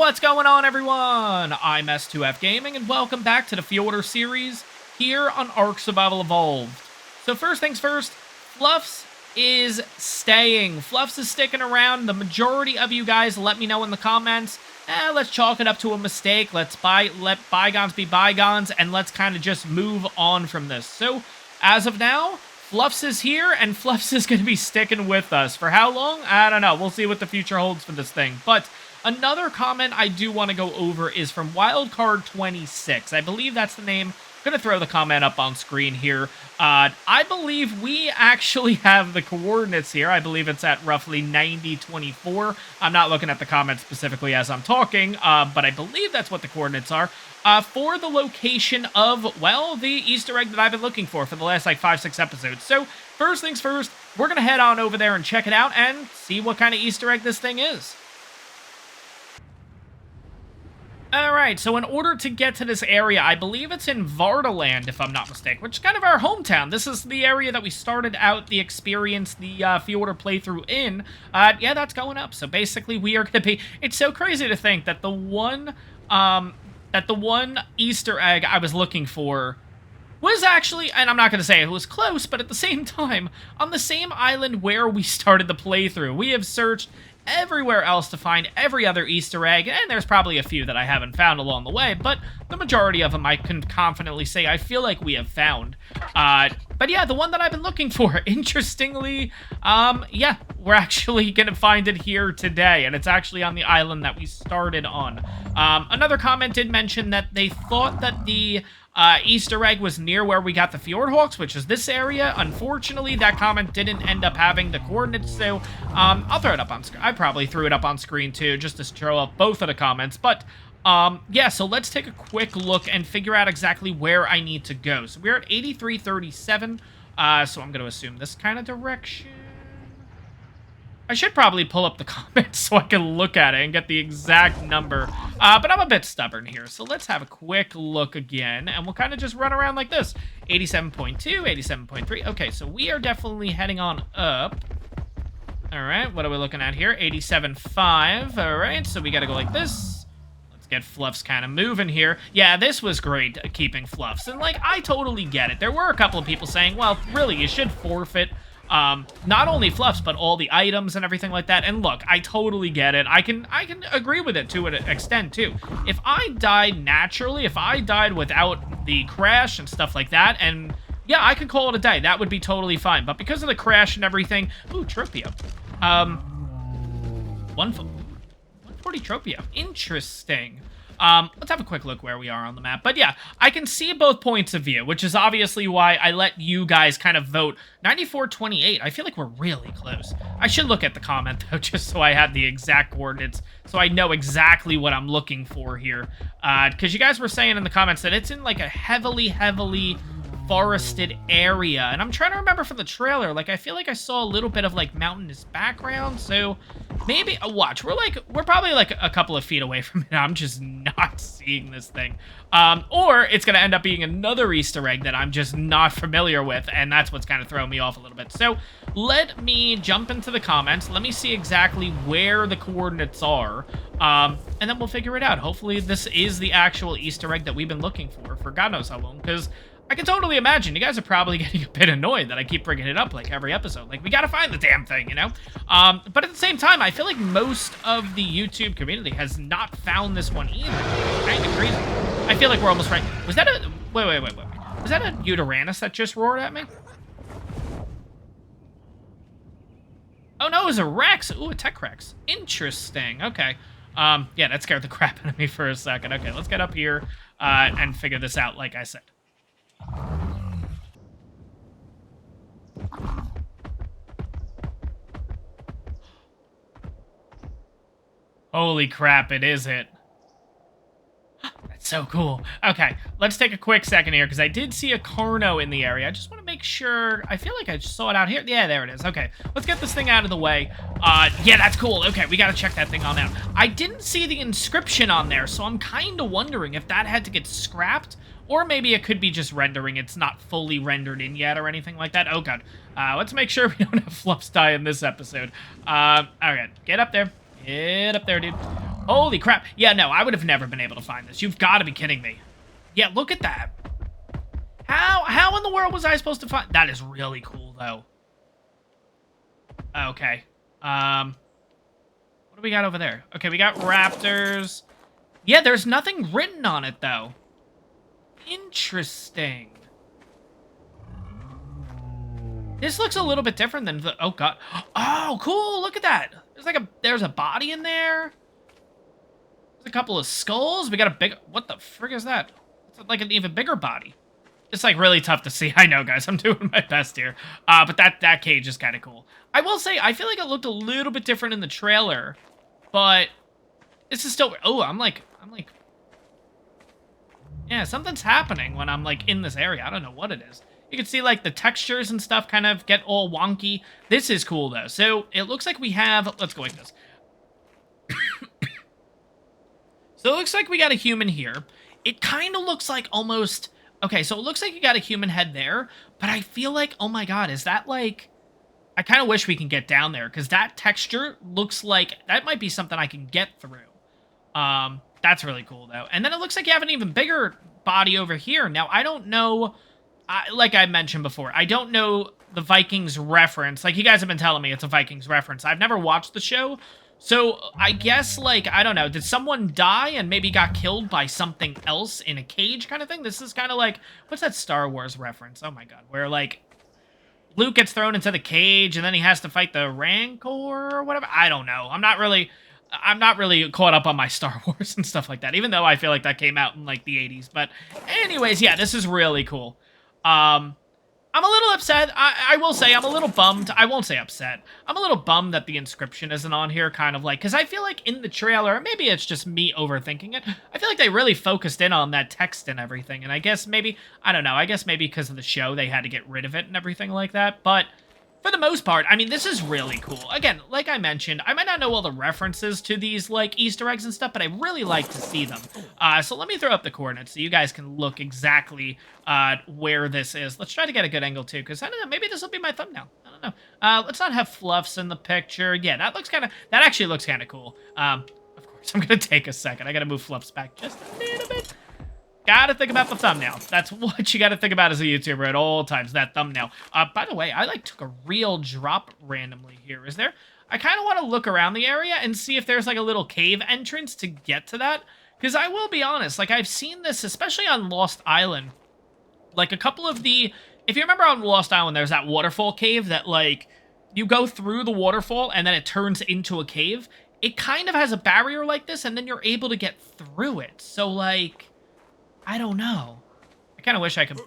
What's going on, everyone? I'm S2F Gaming, and welcome back to the Fjordur series here on ARK Survival Evolved. So first things first, Fluffs is staying. Fluffs is sticking around. The majority of you guys let me know in the comments, let's chalk it up to a mistake. Let bygones be bygones, and let's kind of just move on from this. So as of now, Fluffs is here, and Fluffs is going to be sticking with us. For how long? I don't know. We'll see what the future holds for this thing. But another comment I do want to go over is from Wildcard26. I believe that's the name. I'm going to throw the comment up on screen here. I believe we actually have the coordinates here. I believe it's at roughly 9024. I'm not looking at the comment specifically as I'm talking, but I believe that's what the coordinates are. For the location of, well, the Easter egg that I've been looking for the last, like, 5-6 episodes. So, first things first, we're going to head on over there and check it out and see what kind of Easter egg this thing is. Alright, so in order to get to this area, I believe it's in Vardaland, if I'm not mistaken, which is kind of our hometown. This is the area that we started out the experience, the Fjordur playthrough in. Yeah, that's going up. So basically, we are going to be... It's so crazy to think that the one Easter egg I was looking for was actually, and I'm not going to say it was close, but at the same time, on the same island where we started the playthrough. We have searched everywhere else to find every other Easter egg, and there's probably a few that I haven't found along the way, but the majority of them I can confidently say I feel like we have found. But yeah, the one that I've been looking for, interestingly, yeah, we're actually gonna find it here today, and it's actually on the island that we started on. Another comment did mention that they thought that the Easter egg was near where we got the Fjordhawks, which is this area. Unfortunately, that comment didn't end up having the coordinates, so I'll throw it up on screen. I probably threw it up on screen too, just to show up both of the comments. But yeah, so let's take a quick look and figure out exactly where I need to go. So we're at 8337, so I'm going to assume this kind of direction. I should probably pull up the comments so I can look at it and get the exact number. But I'm a bit stubborn here, so let's have a quick look again, and we'll kind of just run around like this. 87.2, 87.3. Okay, so we are definitely heading on up. All right, what are we looking at here? 87.5. All right, so we got to go like this. Let's get Fluffs kind of moving here. Yeah, this was great, keeping Fluffs. And, like, I totally get it. There were a couple of people saying, well, really, you should forfeit not only Fluffs, but all the items and everything like that. And look, I totally get it. I can agree with it to an extent, too. If I died naturally, if I died without the crash and stuff like that, and yeah, I could call it a day. That would be totally fine. But because of the crash and everything... Ooh, Tropio. 140 Tropio. Interesting. Let's have a quick look where we are on the map. But yeah, I can see both points of view, which is obviously why I let you guys kind of vote. 94-28. I feel like we're really close. I should look at the comment, though, just so I have the exact coordinates, so I know exactly what I'm looking for here. Because you guys were saying in the comments that it's in, like, a heavily forested area, and I'm trying to remember from the trailer, like, I feel like I saw a little bit of, like, mountainous background, so maybe, watch, we're probably, like, a couple of feet away from it. I'm just not seeing this thing, or it's gonna end up being another Easter egg that I'm just not familiar with, and that's what's kind of throwing me off a little bit. So let me jump into the comments, let me see exactly where the coordinates are, and then we'll figure it out. Hopefully this is the actual Easter egg that we've been looking for God knows how long, because I can totally imagine you guys are probably getting a bit annoyed that I keep bringing it up, like, every episode. Like, we gotta find the damn thing, you know? But at the same time, I feel like most of the YouTube community has not found this one either. Kind of crazy. I feel like we're almost right. Was that a... Wait. Was that a Uranus that just roared at me? Oh, no, it was a Rex. Ooh, a Tech Rex. Interesting. Okay. Yeah, that scared the crap out of me for a second. Okay, let's get up here and figure this out, like I said. Holy crap, it is it. That's so cool. Okay, let's take a quick second here, because I did see a Carno in the area. I just want to make sure. I feel like I just saw it out here. Yeah, there it is. Okay, let's get this thing out of the way. Yeah, that's cool. Okay, we got to check that thing on out. I didn't see the inscription on there, so I'm kind of wondering if that had to get scrapped, or maybe it could be just rendering. It's not fully rendered in yet or anything like that. Oh, God. Let's make sure we don't have Fluffs die in this episode. All right, get up there. Get up there, dude. Holy crap. Yeah, no, I would have never been able to find this. You've got to be kidding me. Yeah, look at that. How in the world was I supposed to find... That is really cool, though. Okay. What do we got over there? Okay, we got raptors. Yeah, there's nothing written on it, though. Interesting. This looks a little bit different than the... Oh, God. Oh, cool. Look at that. There's a body in there. There's a couple of skulls. We got a big... What the frick is that? It's like an even bigger body. It's like really tough to see. I know, guys. I'm doing my best here. But that cage is kind of cool. I will say, I feel like it looked a little bit different in the trailer, but this is still... Oh, I'm like... Yeah, something's happening when I'm like in this area. I don't know what it is. You can see like the textures and stuff kind of get all wonky. This is cool though. So it looks like we have... Let's go like this. So it looks like we got a human here. It kind of looks like almost... Okay, so it looks like you got a human head there, but I feel like, oh my god, is that like... I kind of wish we can get down there, because that texture looks like... That might be something I can get through. That's really cool, though. And then it looks like you have an even bigger body over here. Now, I don't know... like I mentioned before, I don't know the Vikings reference. Like, you guys have been telling me it's a Vikings reference. I've never watched the show, so I guess, like, I don't know. Did someone die and maybe got killed by something else in a cage kind of thing? This is kind of like... What's that Star Wars reference? Oh, my god. Where, like... Luke gets thrown into the cage, and then he has to fight the Rancor or whatever. I don't know. I'm not really caught up on my Star Wars and stuff like that, even though I feel like that came out in, like, the 80s. But anyways, yeah, this is really cool. I'm a little upset. I will say I'm a little bummed. I won't say upset. I'm a little bummed that the inscription isn't on here, kind of like, because I feel like in the trailer, maybe it's just me overthinking it, I feel like they really focused in on that text and everything, and I guess maybe, I don't know, I guess maybe because of the show, they had to get rid of it and everything like that, but... For the most part, I mean, this is really cool. Again, like I mentioned, I might not know all the references to these, like, Easter eggs and stuff, but I really like to see them. So let me throw up the coordinates so you guys can look exactly where this is. Let's try to get a good angle, too, because, I don't know, maybe this will be my thumbnail. I don't know. Let's not have fluffs in the picture. Yeah, that actually looks kind of cool. Of course, I'm going to take a second. I got to move fluffs back just a little bit. Gotta think about the thumbnail. That's what you gotta think about as a YouTuber at all times, that thumbnail. By the way, I, like, took a real drop randomly here. Is there... I kind of want to look around the area and see if there's, like, a little cave entrance to get to that. Because I will be honest, like, I've seen this, especially on Lost Island. Like, a couple of the... If you remember on Lost Island, there's that waterfall cave that, like, you go through the waterfall and then it turns into a cave. It kind of has a barrier like this, and then you're able to get through it. So, like... I don't know. I kind of wish I could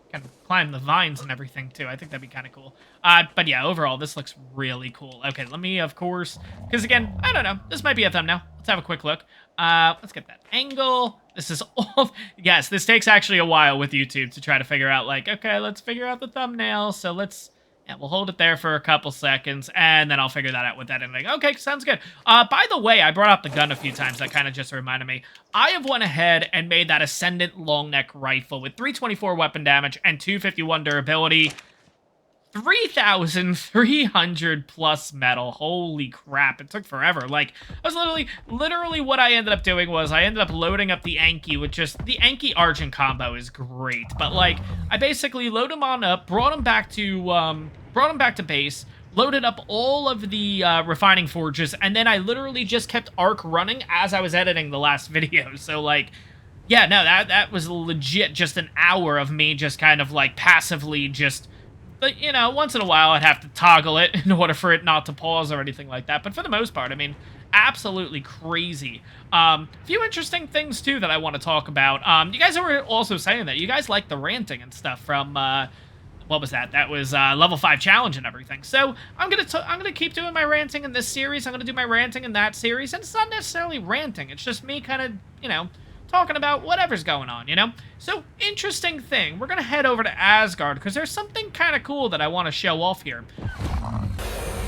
kind of climb the vines and everything, too. I think that'd be kind of cool. But yeah, overall, this looks really cool. Okay, let me, of course... Because, again, I don't know. This might be a thumbnail. Let's have a quick look. Let's get that angle. This is all... Yes, this takes actually a while with YouTube to try to figure out, like, okay, let's figure out the thumbnail. So let's... Yeah, we'll hold it there for a couple seconds, and then I'll figure that out with that ending. Okay, sounds good. By the way, I brought up the gun a few times. That kind of just reminded me. I have went ahead and made that Ascendant long neck rifle with 324 weapon damage and 251 durability. 3,300 plus metal. Holy crap, it took forever. Like, I was literally what I ended up doing was I ended up loading up the Anki with just... The Anki Argent combo is great, but, like, I basically loaded him on up, brought him back to base, loaded up all of the refining forges, and then I literally just kept ARK running as I was editing the last video. So, like, yeah, no, that was legit just an hour of me just kind of, like, passively just... But, you know, once in a while I'd have to toggle it in order for it not to pause or anything like that. But for the most part, I mean, absolutely crazy. Few interesting things, too, that I want to talk about. You guys were also saying that you guys like the ranting and stuff from, what was that? That was level 5 challenge and everything. So I'm gonna keep doing my ranting in this series. I'm gonna do my ranting in that series. And it's not necessarily ranting. It's just me kind of, you know, talking about whatever's going on, you know? So, interesting thing. We're gonna head over to Asgard, because there's something kind of cool that I want to show off here.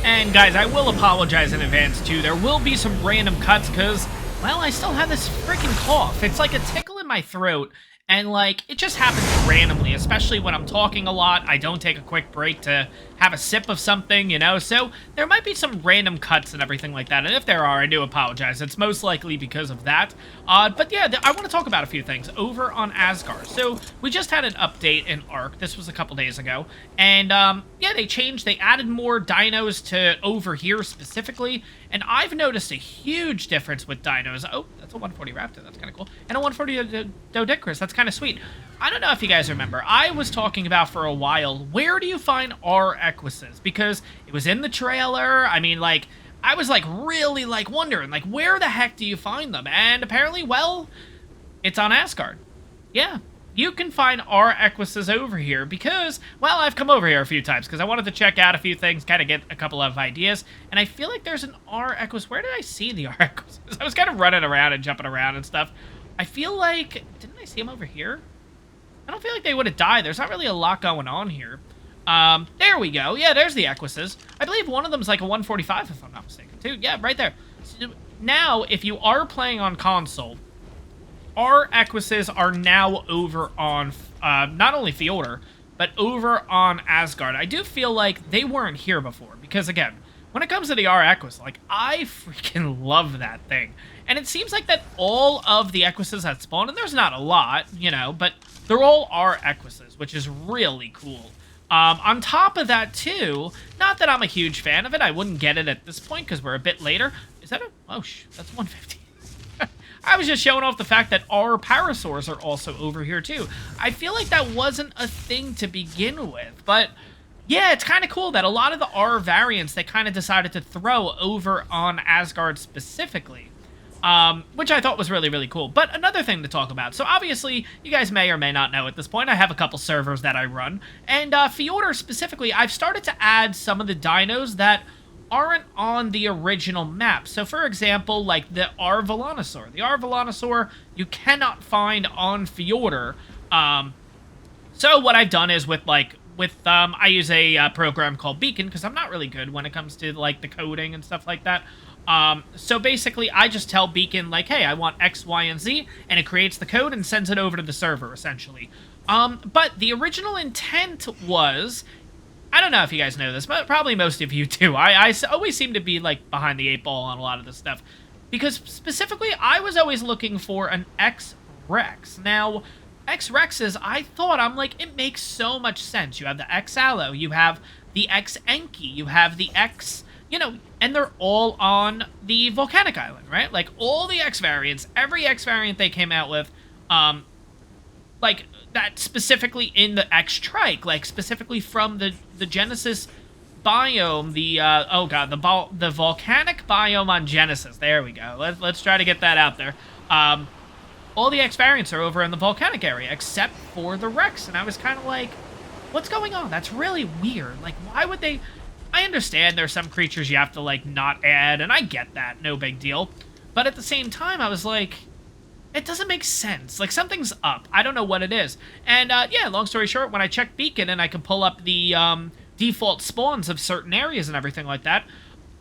And, guys, I will apologize in advance, too. There will be some random cuts, because, well, I still have this freaking cough. It's like a tickle in my throat, and, like, it just happens randomly, especially when I'm talking a lot. I don't take a quick break to have a sip of something, you know? So there might be some random cuts and everything like that. And if there are, I do apologize. It's most likely because of that. But yeah, I want to talk about a few things over on Asgard. So we just had an update in ARK. This was a couple days ago. And yeah, they changed. They added more dinos to over here specifically. And I've noticed a huge difference with dinos. Oh, that's a 140 Raptor. That's kind of cool. And a 140 Dodicris. That's kind of sweet. I don't know if you guys remember. I was talking about for a while, where do you find our Equises? Because it was in the trailer. I mean, like, I was, like, really, like, wondering, like, where the heck do you find them? And apparently, well, it's on Asgard. Yeah. You can find our Equises over here because, well, I've come over here a few times because I wanted to check out a few things, kind of get a couple of ideas, and I feel like there's an R Equus. Where did I see the R Equises? I was kind of running around and jumping around and stuff. I feel like, didn't I see them over here? I don't feel like they would have died. There's not really a lot going on here. There we go. Yeah, there's the Equises. I believe one of them's like a 145, if I'm not mistaken, too. Yeah, right there. So now, if you are playing on console, our Equises are now over on not only Fjordur, but over on Asgard. I do feel like they weren't here before, because again, when it comes to the R Equus, like, I freaking love that thing. And it seems like that all of the Equises that spawn, and there's not a lot, you know, but they're all R Equises, which is really cool. On top of that, too, not that I'm a huge fan of it, I wouldn't get it at this point, because we're a bit later. Is that a... Oh, that's 150. I was just showing off the fact that our Parasaurs are also over here, too. I feel like that wasn't a thing to begin with, but... yeah, it's kind of cool that a lot of the R variants they kind of decided to throw over on Asgard specifically, which I thought was really, really cool. But another thing to talk about. So obviously, you guys may or may not know at this point, I have a couple servers that I run. And Fjordur specifically, I've started to add some of the dinos that aren't on the original map. So for example, like the R Volanosaur. The R Volanosaur you cannot find on Fjordur. So what I've done is I use a program called Beacon because I'm not really good when it comes to like the coding and stuff like that. So basically, I just tell Beacon like, hey, I want X, Y, and Z, and it creates the code and sends it over to the server essentially. But the original intent was, I don't know if you guys know this, but probably most of you do. I always seem to be like behind the 8 ball on a lot of this stuff because specifically, I was always looking for an X Rex. Now, X-Rexes, I'm like, it makes so much sense. You have the X-Allo, you have the X-Enki, you have the X, you know, and they're all on the volcanic island, right? Like, all the X variants, every X variant they came out with, like, that specifically in the X-Trike, like, specifically from the Genesis biome, the volcanic biome on Genesis. There we go. Let's try to get that out there. All the X variants are over in the volcanic area, except for the Rex. And I was kind of like, what's going on? That's really weird. Like, why would they... I understand there's some creatures you have to, like, not add, and I get that. No big deal. But at the same time, I was like, it doesn't make sense. Like, something's up. I don't know what it is. And, yeah, long story short, when I checked Beacon and I could pull up the default spawns of certain areas and everything like that,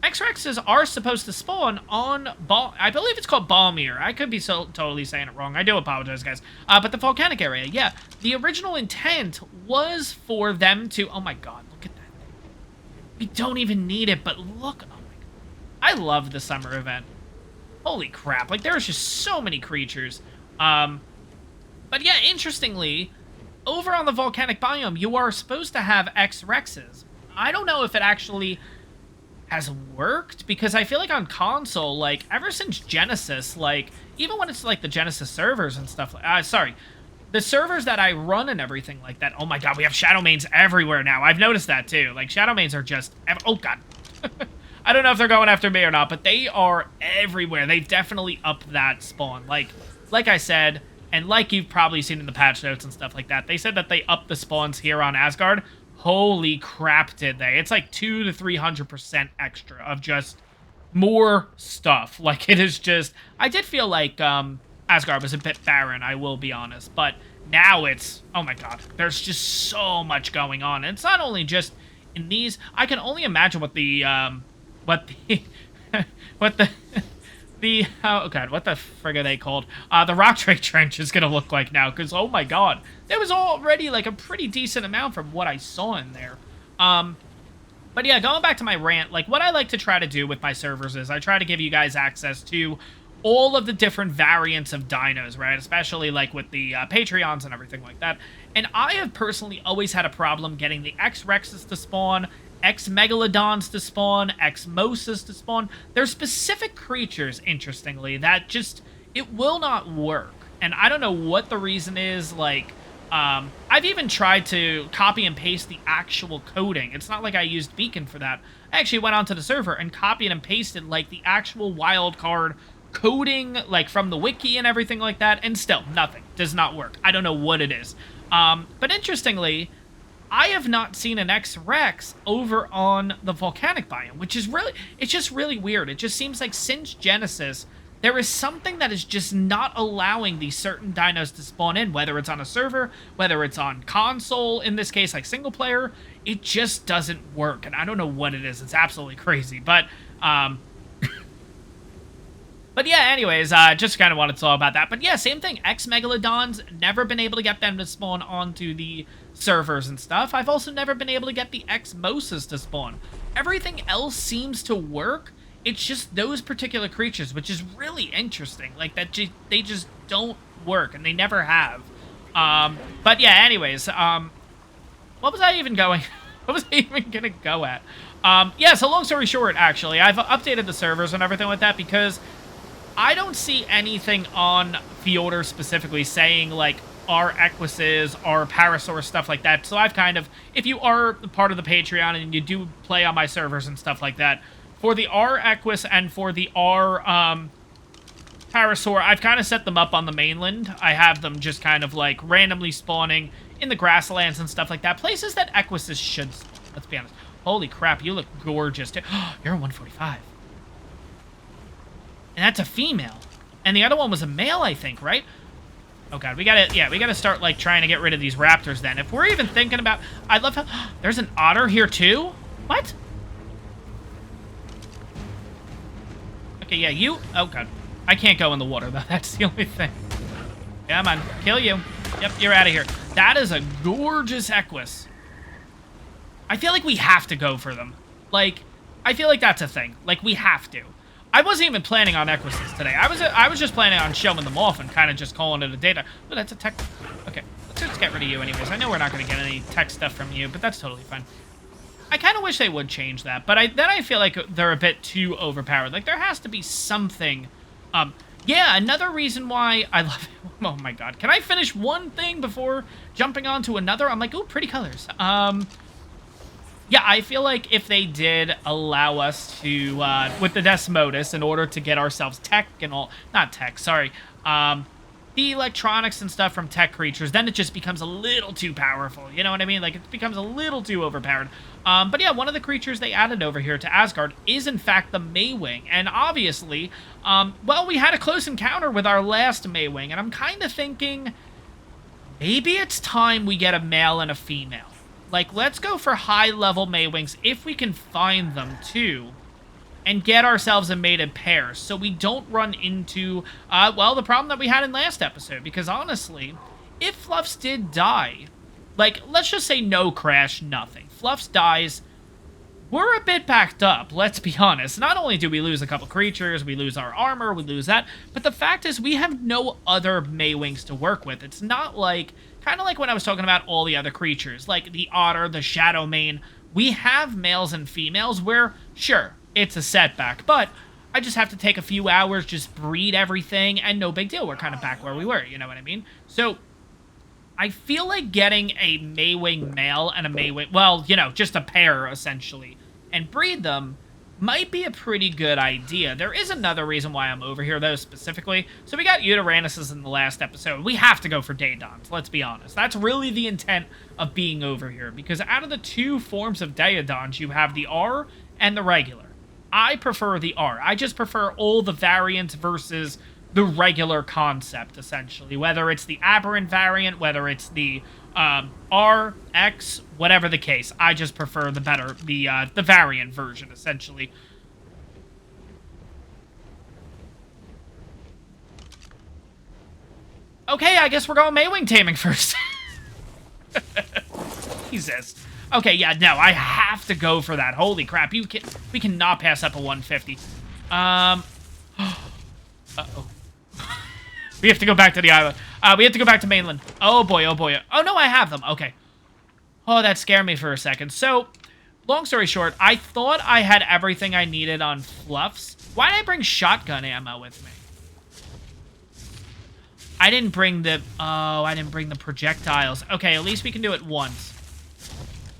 X-Rexes are supposed to spawn on, I believe it's called Balmir. I could be totally saying it wrong. I do apologize, guys. But the volcanic area, yeah. The original intent was for them to... Oh, my God. Look at that. We don't even need it, but look. Oh, my God. I love the summer event. Holy crap. Like, there's just so many creatures. But, yeah, interestingly, over on the volcanic biome, you are supposed to have X-Rexes. I don't know if it actually... has worked, because I feel like on console, like, ever since Genesis, like, even when it's, like, the Genesis servers and stuff, like, the servers that I run and everything like that, oh my God, we have Shadow Mains everywhere now. I've noticed that, too. Like, Shadow Mains are just, oh God. I don't know if they're going after me or not, but they are everywhere. They've definitely upped that spawn. Like I said, and like you've probably seen in the patch notes and stuff like that, they said that they upped the spawns here on Asgard. Holy crap, did they? It's like 200 to 300% extra of just more stuff. Like, it is just... I did feel like Asgard was a bit barren, I will be honest. But now it's... Oh my God. There's just so much going on. And it's not only just in these... I can only imagine what the... oh God, what the frig are they called? The Rock Drake Trench is gonna look like now, because oh my God, there was already like a pretty decent amount from what I saw in there. But yeah, going back to my rant, like what I like to try to do with my servers is I try to give you guys access to all of the different variants of dinos, right? Especially like with the Patreons and everything like that. And I have personally always had a problem getting the X-Rexes to spawn, X-Megalodons to spawn, X-Mosas to spawn. There's specific creatures, interestingly, that just, it will not work. And I don't know what the reason is, like, I've even tried to copy and paste the actual coding. It's not like I used Beacon for that. I actually went onto the server and copied and pasted, like, the actual wildcard coding, like, from the wiki and everything like that, and still, nothing. Does not work. I don't know what it is. But interestingly, I have not seen an X-Rex over on the volcanic biome, which is really, it's just really weird. It just seems like since Genesis, there is something that is just not allowing these certain dinos to spawn in, whether it's on a server, whether it's on console, in this case, like single player, it just doesn't work, and I don't know what it is. It's absolutely crazy, but but yeah, anyways, just kind of wanted to talk about that. But yeah, same thing. X-Megalodons, never been able to get them to spawn onto the servers and stuff. I've also never been able to get the X-Mosas to spawn. Everything else seems to work. It's just those particular creatures, which is really interesting. Like, that they just don't work, and they never have. But yeah, anyways, what was I even going... what was I even gonna go at? Yeah, so long story short, actually, I've updated the servers and everything like that because I don't see anything on Fjordur specifically saying, like, our Equises, our Parasaurs, stuff like that. So I've kind of... if you are part of the Patreon and you do play on my servers and stuff like that, for the R Equus and for the R Parasaur, I've kind of set them up on the mainland. I have them just kind of like randomly spawning in the grasslands and stuff like that. Places that Equises should spawn, let's be honest. Holy crap, you look gorgeous too. You're a 145. And that's a female. And the other one was a male, I think, right? Oh god, we gotta start like trying to get rid of these raptors then. If we're even thinking about, I love how, there's an otter here too? What? Okay, yeah, you... oh, God. I can't go in the water, though. That's the only thing. Come on. Kill you. Yep, you're out of here. That is a gorgeous Equus. I feel like we have to go for them. Like, I feel like that's a thing. Like, we have to. I wasn't even planning on Equises today. I was just planning on showing them off and kind of just calling it a day. Oh, that's a tech... okay, let's just get rid of you anyways. I know we're not going to get any tech stuff from you, but that's totally fine. I kind of wish they would change that, but then I feel like they're a bit too overpowered. Like, there has to be something. Yeah, another reason why I love it. Oh my god. Can I finish one thing before jumping on to another? I'm like, ooh, pretty colors. Yeah, I feel like if they did allow us to, with the Desmodus, in order to get ourselves tech and all, not tech, sorry, the electronics and stuff from tech creatures, then it just becomes a little too powerful. You know what I mean? Like, it becomes a little too overpowered. But yeah, one of the creatures they added over here to Asgard is, in fact, the Maywing. And obviously, well, we had a close encounter with our last Maywing, and I'm kind of thinking maybe it's time we get a male and a female. Like, let's go for high-level Maywings, if we can find them, too, and get ourselves a mated pair, so we don't run into, well, the problem that we had in last episode. Because, honestly, if Fluffs did die, like, let's just say no crash, nothing. Fluffs dies, we're a bit backed up, let's be honest. Not only do we lose a couple creatures, we lose our armor, we lose that, but the fact is we have no other Maywings to work with. It's not like, kind of like when I was talking about all the other creatures, like the otter, the shadow mane. We have males and females where, sure, it's a setback, but I just have to take a few hours, just breed everything, and no big deal. We're kind of back where we were, you know what I mean? So, I feel like getting a Maywing male and a Maywing, well, you know, just a pair, essentially, and breed them might be a pretty good idea. There is another reason why I'm over here, though, specifically. So we got Uteranus's in the last episode. We have to go for Daedons, let's be honest. That's really the intent of being over here, because out of the two forms of Daedons, you have the R and the regular. I prefer the R. I just prefer all the variants versus the regular concept, essentially. Whether it's the aberrant variant, whether it's the R, X, whatever the case. I just prefer the variant version, essentially. Okay, I guess we're going Maywing taming first. Jesus. Okay, yeah, no, I have to go for that. Holy crap, we cannot pass up a 150. Uh-oh. We have to go back to the island. We have to go back to mainland. Oh boy, oh boy. Oh no, I have them. Okay. Oh, that scared me for a second. So, long story short, I thought I had everything I needed on fluffs. Why did I bring shotgun ammo with me? I didn't bring the... Oh, I didn't bring the projectiles. Okay, at least we can do it once.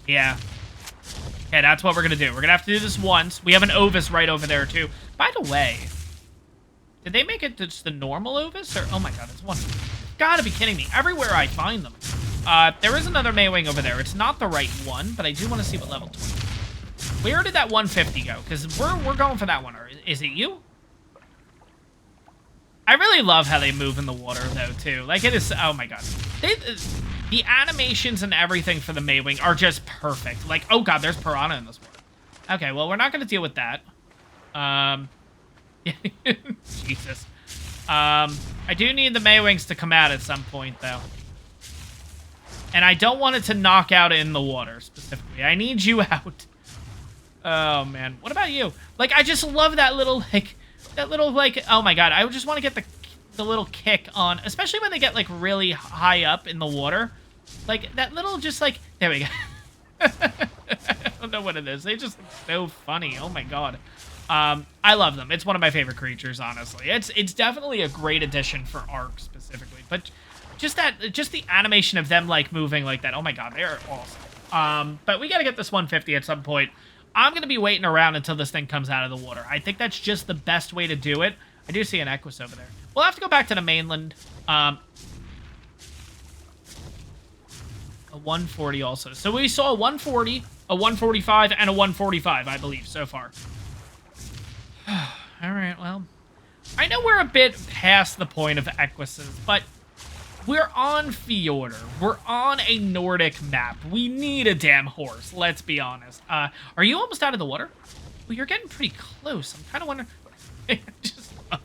Yeah. Okay, that's what we're going to do. We're going to have to do this once. We have an Ovis right over there, too. By the way, did they make it just the normal Ovis? Or, oh my god, it's one. Gotta be kidding me. Everywhere I find them. There is another Maywing over there. It's not the right one, but I do want to see what level 20. Where did that 150 go? Because we're going for that one. Or is it you? I really love how they move in the water, though, too. Like, it is... Oh, my God. The animations and everything for the Maywing are just perfect. Like, oh, God, there's piranha in this water. Okay, well, we're not going to deal with that. Jesus. I do need the Maywings to come out at some point, though. And I don't want it to knock out in the water, specifically. I need you out. Oh, man. What about you? Like, I just love that little, like... That little, like, oh my god, I just want to get the little kick on, especially when they get, like, really high up in the water. Like, that little just, like, there we go. I don't know what it is. They just look so funny. Oh my god. I love them. It's one of my favorite creatures, honestly. It's definitely a great addition for ARK, specifically. But just the animation of them, like, moving like that. Oh my god, they're awesome. But we gotta get this 150 at some point. I'm going to be waiting around until this thing comes out of the water. I think that's just the best way to do it. I do see an Equus over there. We'll have to go back to the mainland. A 140 also. So we saw a 140, a 145, and a 145, I believe, so far. All right, well. I know we're a bit past the point of Equises, but... We're on Fjordur. We're on a Nordic map. We need a damn horse, let's be honest. Are you almost out of the water? Well, you're getting pretty close. I'm kind of wondering... I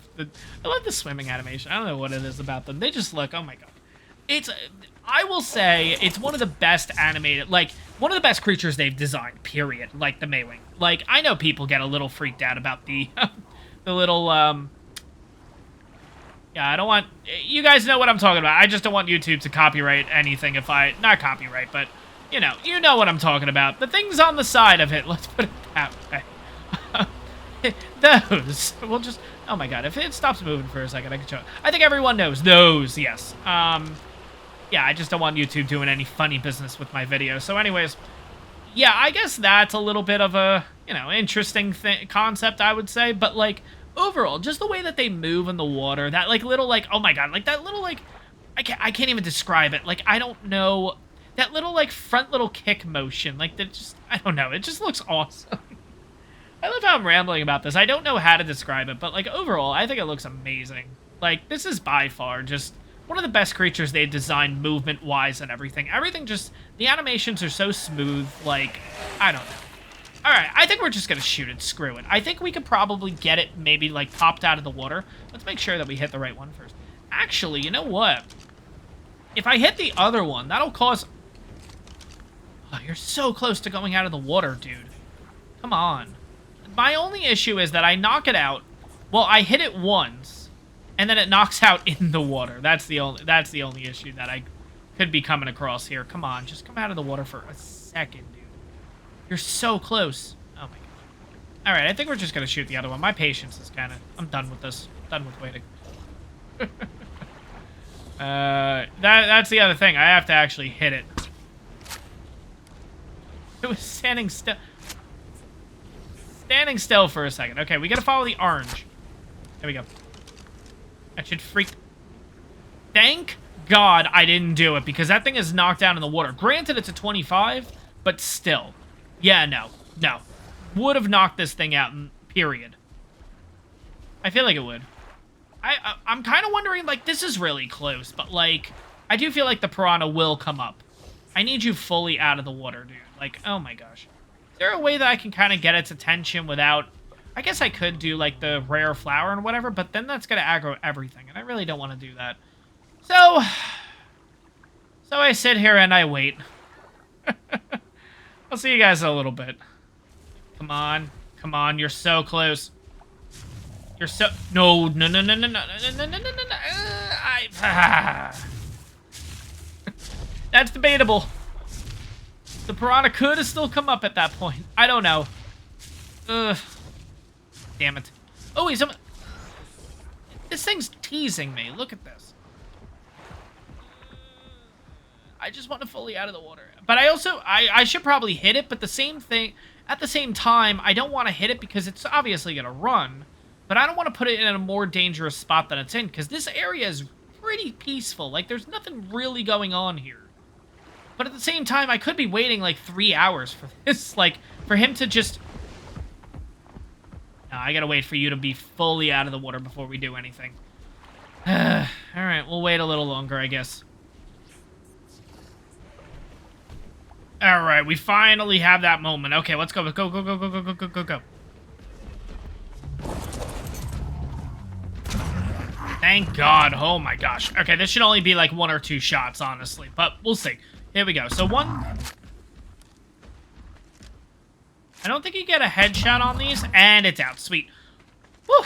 love the swimming animation. I don't know what it is about them. They just look... Oh, my God. I will say, it's one of the best animated... Like, one of the best creatures they've designed, period. Like, the Maywing. Like, I know people get a little freaked out about the... the little, Yeah, I don't want... You guys know what I'm talking about. I just don't want YouTube to copyright anything if I... Not copyright, but, you know what I'm talking about. The things on the side of it, let's put it that way. Those. We'll just... Oh my god, if it stops moving for a second, I can show it. I think everyone knows. Those, yes. Yeah, I just don't want YouTube doing any funny business with my videos. So anyways, yeah, I guess that's a little bit of a, interesting concept, I would say. But, like... Overall, just the way that they move in the water, that, like, little, like, oh my god, like, that little, like, I can't even describe it. Like, I don't know, that little, like, front little kick motion, like, that just, I don't know, it just looks awesome. I love how I'm rambling about this. I don't know how to describe it, but, like, overall, I think it looks amazing. Like, this is by far just one of the best creatures they've designed movement-wise and everything. Everything just, the animations are so smooth, like, I don't know. Alright, I think we're just gonna shoot it. Screw it. I think we could probably get it maybe, like, popped out of the water. Let's make sure that we hit the right one first. Actually, you know what? If I hit the other one, that'll cause... Oh, you're so close to going out of the water, dude. Come on. My only issue is that I knock it out. Well, I hit it once, and then it knocks out in the water. That's the only issue that I could be coming across here. Come on, just come out of the water for a second, dude. You're so close. Oh, my god. Alright, I think we're just going to shoot the other one. My patience is kind of... I'm done with this. I'm done with waiting. That's the other thing. I have to actually hit it. It was standing still. Standing still for a second. Okay, we got to follow the orange. There we go. That should freak... Thank God I didn't do it, because that thing is knocked down in the water. Granted, it's a 25, but still... Yeah, no. Would have knocked this thing out, period. I feel like it would. I'm kind of wondering, like, this is really close, but, like, I do feel like the piranha will come up. I need you fully out of the water, dude. Like, oh my gosh. Is there a way that I can kind of get its attention without... I guess I could do, like, the rare flower and whatever, but then that's going to aggro everything, and I really don't want to do that. So I sit here and I wait. I'll see you guys in a little bit. Come on. Come on, you're so close. You're so... No, no, no, no, no, no, no, no, no, no, no, no. That's debatable. The piranha could have still come up at that point. I don't know. Ugh. Damn it. Oh, he's... This thing's teasing me. Look at this. I just want to fully out of the water. But I also... I should probably hit it, but the same thing... At the same time, I don't want to hit it because it's obviously going to run. But I don't want to put it in a more dangerous spot than it's in, because this area is pretty peaceful. Like, there's nothing really going on here. But at the same time, I could be waiting, like, 3 hours for this. Like, for him to just... No, I gotta wait for you to be fully out of the water before we do anything. Alright, we'll wait a little longer, I guess. Alright, we finally have that moment. Okay, let's go. Go, go, go, go, go, go, go, go, go. Thank God. Oh my gosh. Okay, this should only be like 1 or 2 shots, honestly. But we'll see. Here we go. So 1... I don't think you get a headshot on these, and it's out. Sweet. Whew.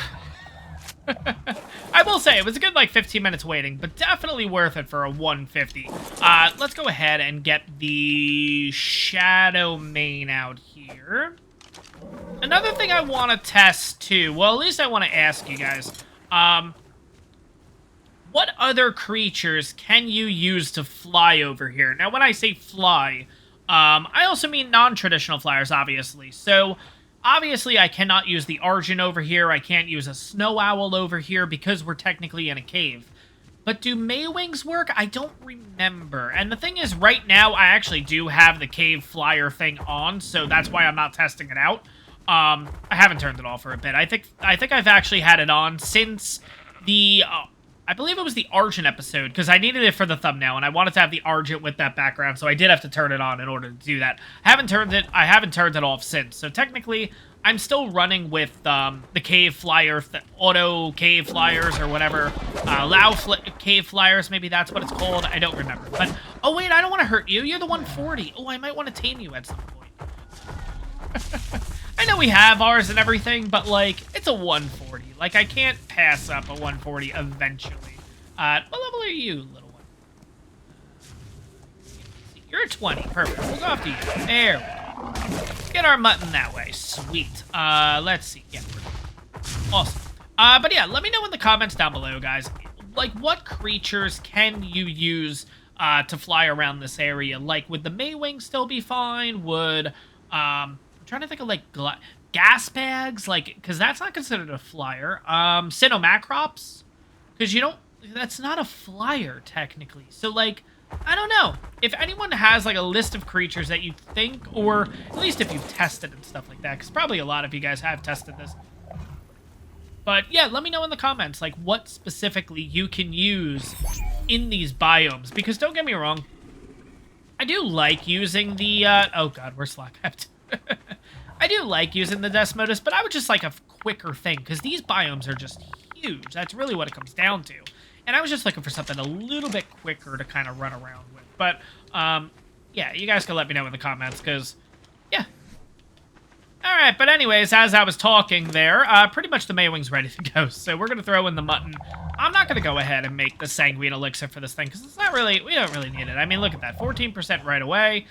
I will say, it was a good, like, 15 minutes waiting, but definitely worth it for a 150. Let's go ahead and get the Shadow Mane out here. Another thing I want to test, too, well, at least I want to ask you guys, what other creatures can you use to fly over here? Now, when I say fly, I also mean non-traditional flyers, obviously. So, obviously, I cannot use the Argent over here. I can't use a Snow Owl over here because we're technically in a cave. But do Maywings work? I don't remember. And the thing is, right now, I actually do have the cave flyer thing on, so that's why I'm not testing it out. I haven't turned it off for a bit. I think I've actually had it on since the... I believe it was the Argent episode, because I needed it for the thumbnail, and I wanted to have the Argent with that background, so I did have to turn it on in order to do that. I haven't turned it off since, so technically, I'm still running with the cave flyer, auto cave flyers, or whatever. Cave flyers, maybe that's what it's called. I don't remember. But, oh wait, I don't want to hurt you. You're the 140. Oh, I might want to tame you at some point. I know we have ours and everything, but, like, it's a 140. Like, I can't pass up a 140 eventually. What level are you, little one? You're a 20. Perfect. We'll go after you. There we go. Get our mutton that way. Sweet. Let's see. Yeah. Awesome. But yeah, let me know in the comments down below, guys. Like, what creatures can you use to fly around this area? Like, would the Maywing still be fine? Would, I'm trying to think of, like, gas bags, like, because that's not considered a flyer. Cynomacrops, because you don't, that's not a flyer, technically. So, like, I don't know. If anyone has, like, a list of creatures that you think, or at least if you've tested and stuff like that, because probably a lot of you guys have tested this. But, yeah, let me know in the comments, like, what specifically you can use in these biomes. Because, don't get me wrong, I do like using the, oh god, we're slack-capped. I do like using the Desmodus, but I would just like a quicker thing, because these biomes are just huge. That's really what it comes down to. And I was just looking for something a little bit quicker to kind of run around with. But, yeah, you guys can let me know in the comments, because, yeah. Alright, but anyways, as I was talking there, pretty much the Maywing's ready to go, so we're going to throw in the mutton. I'm not going to go ahead and make the Sanguine Elixir for this thing, because it's not really, we don't really need it. I mean, look at that, 14% right away,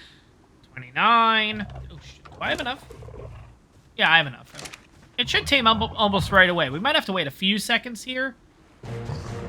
29, oh shit, do I have enough? Yeah, I have enough. It should tame almost right away. We might have to wait a few seconds here.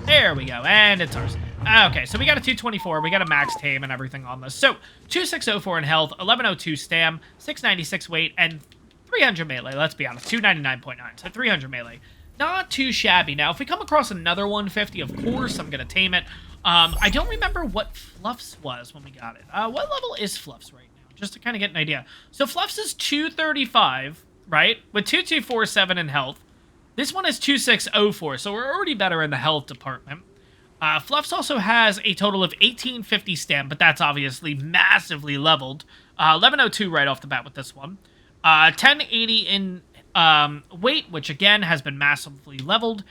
There we go, and it's ours. Okay, so we got a 224, we got a max tame and everything on this. So, 2604 in health, 1102 stam, 696 weight, and 300 melee, let's be honest, 299.9, so 300 melee. Not too shabby. Now, if we come across another 150, of course, I'm going to tame it. I don't remember what Fluff's was when we got it. What level is Fluff's right now? Just to kind of get an idea. So, Fluff's is 235, right? With 2247 in health. This one is 2604, so we're already better in the health department. Fluff's also has a total of 1850 stam, but that's obviously massively leveled. 1102 right off the bat with this one. 1080 in weight, which again has been massively leveled.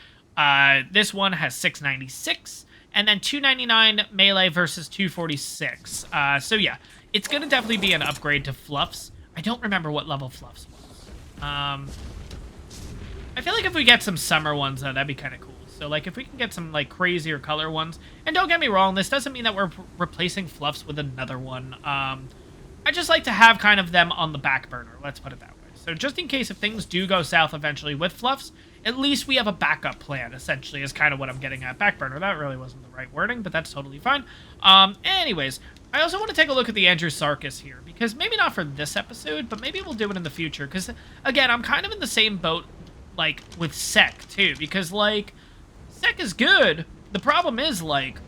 This one has 696, and then 299 melee versus 246. So yeah, it's going to definitely be an upgrade to Fluffs. I don't remember what level Fluffs was. I feel like if we get some summer ones, though, that'd be kind of cool. So, like, if we can get some, like, crazier color ones. And don't get me wrong, this doesn't mean that we're replacing Fluffs with another one. I just like to have kind of them on the back burner. Let's put it that way. So, just in case if things do go south eventually with Fluffs, at least we have a backup plan, essentially, is kind of what I'm getting at. Back burner, that really wasn't the right wording, but that's totally fine. Anyways, I also want to take a look at the Andrewsarchus here, because maybe not for this episode, but maybe we'll do it in the future, because, again, I'm kind of in the same boat, like, with Sek, too, because, like, Sek is good. The problem is, like,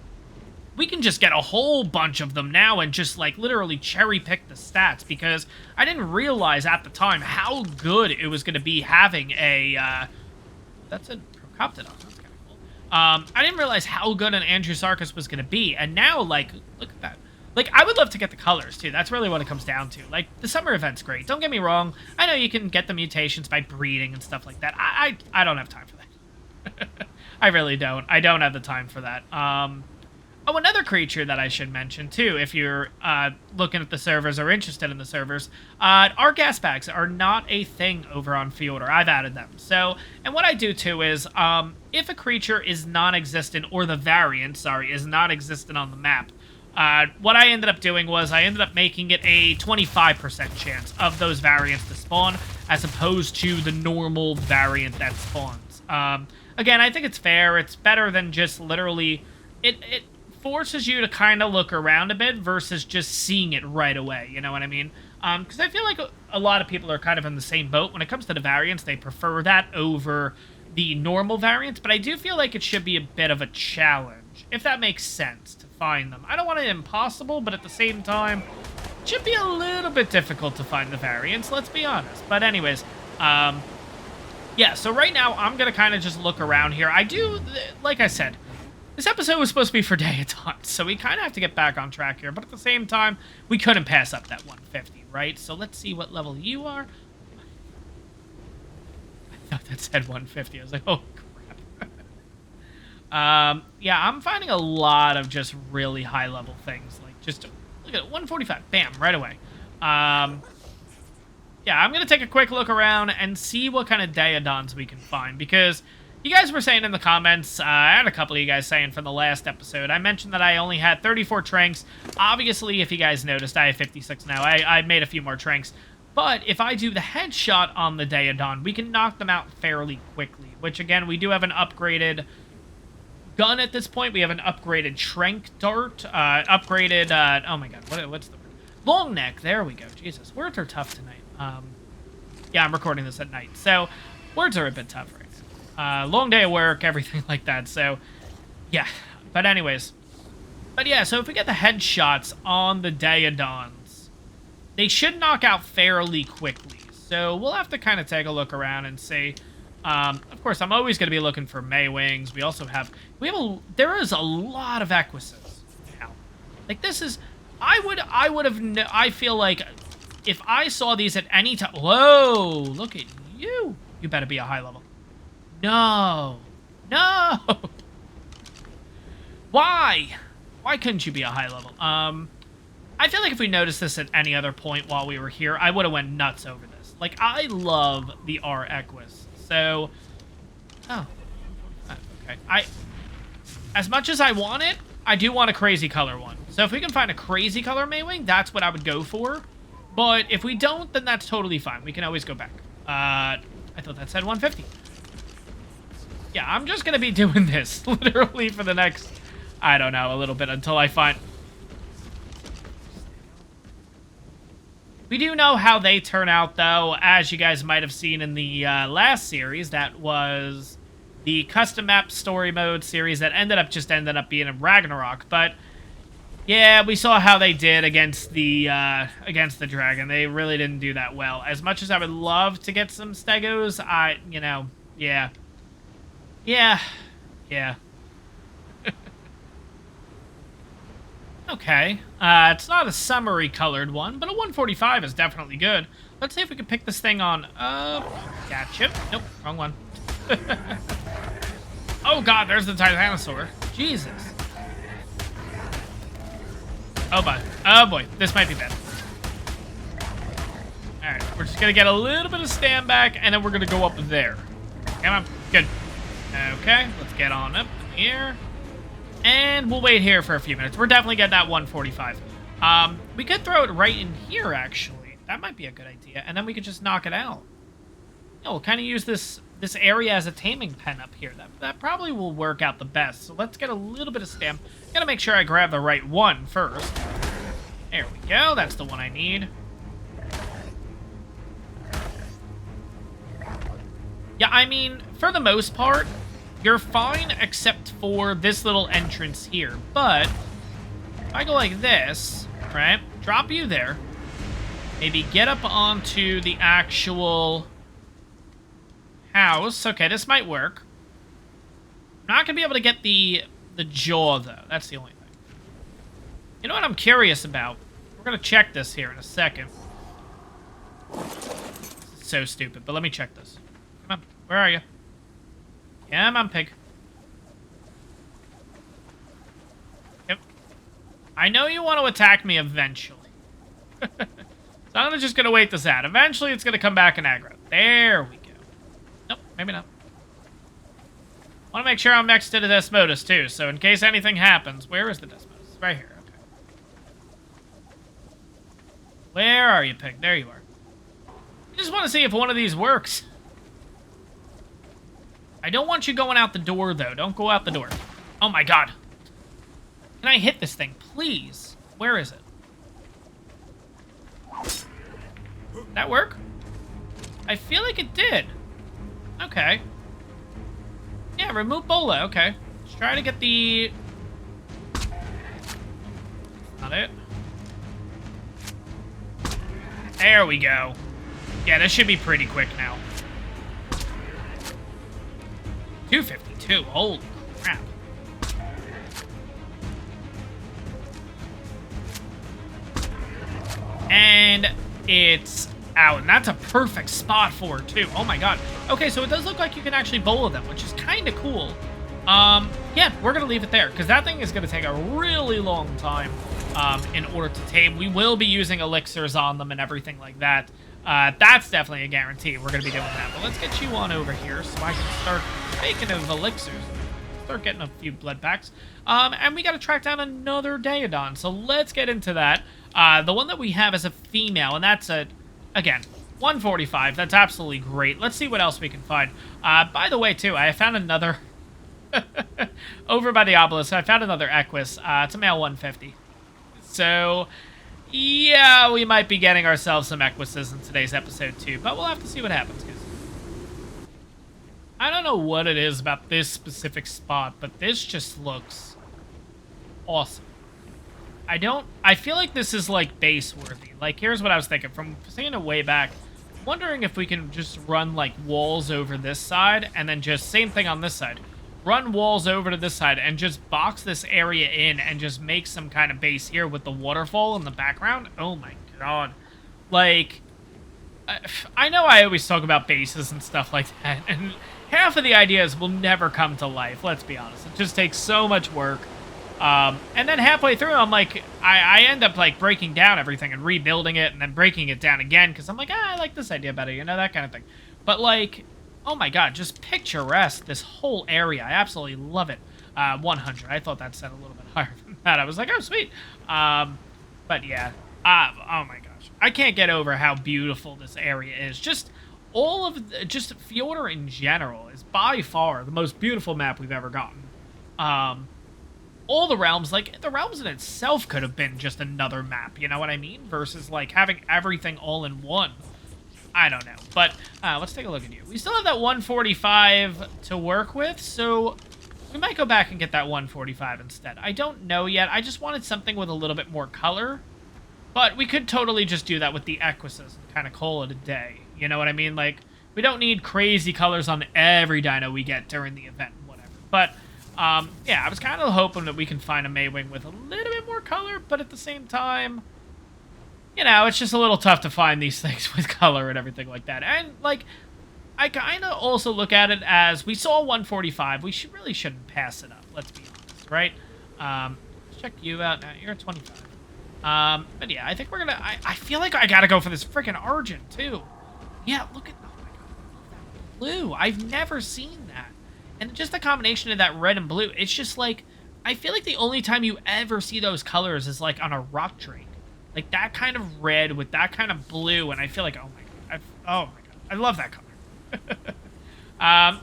we can just get a whole bunch of them now and just, like, literally cherry-pick the stats, because I didn't realize at the time how good it was going to be having a, that's a Procoptodon. That's kind of cool. I didn't realize how good an Andrewsarchus was going to be, and now, like, look at that. Like, I would love to get the colors, too. That's really what it comes down to. Like, the summer event's great. Don't get me wrong. I know you can get the mutations by breeding and stuff like that. I don't have time for that. I really don't. I don't have the time for that. Oh, another creature that I should mention, too, if you're looking at the servers or interested in the servers, our gas bags are not a thing over on Fjordur. I've added them. So, and what I do, too, is if a creature is non-existent, or the variant, sorry, is non-existent on the map, what I ended up doing was I ended up making it a 25% chance of those variants to spawn, as opposed to the normal variant that spawns. Again, I think it's fair. It's better than just literally... It forces you to kind of look around a bit versus just seeing it right away, you know what I mean? Because I feel like a lot of people are kind of in the same boat. When it comes to the variants, they prefer that over the normal variants, but I do feel like it should be a bit of a challenge, if that makes sense, to find them. I don't want it impossible, but at the same time, it should be a little bit difficult to find the variants, let's be honest. But anyways, yeah, so right now, I'm going to kind of just look around here. I do, like I said, this episode was supposed to be for Daedon, so we kind of have to get back on track here. But at the same time, we couldn't pass up that 150, right? So let's see what level you are. I thought that said 150. I was like, oh, crap. Yeah, I'm finding a lot of just really high-level things. Like, just, look at it, 145. Bam, right away. Yeah, I'm going to take a quick look around and see what kind of Daedons we can find, because you guys were saying in the comments, I had a couple of you guys saying from the last episode, I mentioned that I only had 34 tranks. Obviously, if you guys noticed, I have 56 now. I made a few more tranks. But if I do the headshot on the Daedon, we can knock them out fairly quickly, which, again, we do have an upgraded gun at this point. We have an upgraded trank dart, upgraded, oh my god, what's the word? Long neck, there we go. Jesus, words are tough tonight. Yeah, I'm recording this at night, so words are a bit tough right now. Long day of work, everything like that, so yeah. But anyways, but yeah, so if we get the headshots on the Daedons, they should knock out fairly quickly. So we'll have to kind of take a look around and see. Of course, I'm always going to be looking for Maywings. We also have, there is a lot of Equises now. Like, this is, I feel like if I saw these at any time, whoa, look at you. You better be a high level. No. No. Why? Why couldn't you be a high level? I feel like if we noticed this at any other point while we were here, I would have went nuts over this. Like, I love the ARK Equus. So, oh, okay. As much as I want it, I do want a crazy color one. So if we can find a crazy color Maywing, that's what I would go for. But if we don't, then that's totally fine. We can always go back. I thought that said 150. Yeah, I'm just going to be doing this literally for the next, I don't know, a little bit until I find... We do know how they turn out, though, as you guys might have seen in the last series. That was the custom map story mode series that ended up being in Ragnarok. But yeah, we saw how they did against the dragon. They really didn't do that well. As much as I would love to get some Stegos, yeah. Okay, it's not a summery colored one, but a 145 is definitely good. Let's see if we can pick this thing on, gotcha. Nope, wrong one. Oh god, there's the Titanosaur. Jesus. Oh boy, this might be bad. Alright, we're just gonna get a little bit of stand back, and then we're gonna go up there. Come on, good. Okay, let's get on up here. And we'll wait here for a few minutes. We're definitely getting that 145. We could throw it right in here, actually. That might be a good idea, and then we could just knock it out. Yeah, we'll kind of use this area as a taming pen up here. That probably will work out the best. So let's get a little bit of stamp. Gotta make sure I grab the right one first. There we go. That's the one I need. Yeah, I mean, for the most part, you're fine except for this little entrance here. But if I go like this, right, drop you there, maybe get up onto the actual house. Okay, this might work. I'm not going to be able to get the jaw, though. That's the only thing. You know what I'm curious about? We're going to check this here in a second. It's so stupid, but let me check this. Come on, where are you? Come on, pig. Yep. I know you want to attack me eventually. So I'm just going to wait this out. Eventually, it's going to come back and aggro. There we go. Nope, maybe not. I want to make sure I'm next to the Desmodus, too, so in case anything happens... Where is the Desmodus? Right here, okay. Where are you, pig? There you are. I just want to see if one of these works. I don't want you going out the door, though. Don't go out the door. Oh, my God. Can I hit this thing, please? Where is it? Did that work? I feel like it did. Okay. Yeah, remove Bola. Okay. Let's try to get the... Not it. There we go. Yeah, this should be pretty quick now. 252. Holy crap. And it's out. And that's a perfect spot for it, too. Oh, my God. Okay, so it does look like you can actually bowl them, which is kind of cool. Yeah, we're going to leave it there, because that thing is going to take a really long time in order to tame. We will be using elixirs on them and everything like that. That's definitely a guarantee. We're going to be doing that. But let's get you on over here so I can start making of elixirs. Start getting a few blood packs. And we got to track down another Daedon. So let's get into that. The one that we have is a female, and that's a, again, 145. That's absolutely great. Let's see what else we can find. By the way, too, I found another... over by the obelisk, I found another Equus. It's a male 150. So... yeah, we might be getting ourselves some Equises in today's episode, too. But we'll have to see what happens, guys. I don't know what it is about this specific spot, but this just looks awesome. I feel like this is, like, base-worthy. Like, here's what I was thinking. From seeing it way back, I'm wondering if we can just run, like, walls over this side, and then just same thing on this side. Run walls over to this side and just box this area in and just make some kind of base here with the waterfall in the background. Oh my God. Like, I know I always talk about bases and stuff like that, and half of the ideas will never come to life, let's be honest. It just takes so much work. And then halfway through, I'm like, I end up, like, breaking down everything and rebuilding it and then breaking it down again because I'm like, I like this idea better, you know, that kind of thing. But, like... oh my God, just picturesque, this whole area. I absolutely love it. 100. I thought that said a little bit higher than that. I was like, oh, sweet. But yeah. Oh my gosh. I can't get over how beautiful this area is. Just all of, just Fjordur in general is by far the most beautiful map we've ever gotten. All the realms, like, the realms in itself could have been just another map, you know what I mean? Versus, like, having everything all in one. I don't know, but let's take a look at you. We still have that 145 to work with, so we might go back and get that 145 instead. I don't know yet. I just wanted something with a little bit more color, but we could totally just do that with the Equises and kind of call it a day. You know what I mean? Like, we don't need crazy colors on every dino we get during the event, whatever. But, yeah, I was kind of hoping that we can find a Maywing with a little bit more color, but at the same time... you know, it's just a little tough to find these things with color and everything like that. And, like, I kind of also look at it as, we saw 145. We really shouldn't pass it up, let's be honest, right? Let's check you out now. You're at 25. But yeah, I think we're gonna... I feel like I gotta go for this freaking Argent, too. Yeah, look at... Oh my god, I love that blue. I've never seen that. And just the combination of that red and blue, it's just like... I feel like the only time you ever see those colors is like on a rock drake. Like that kind of red with that kind of blue, and I feel like, oh my god, oh my god, I love that color.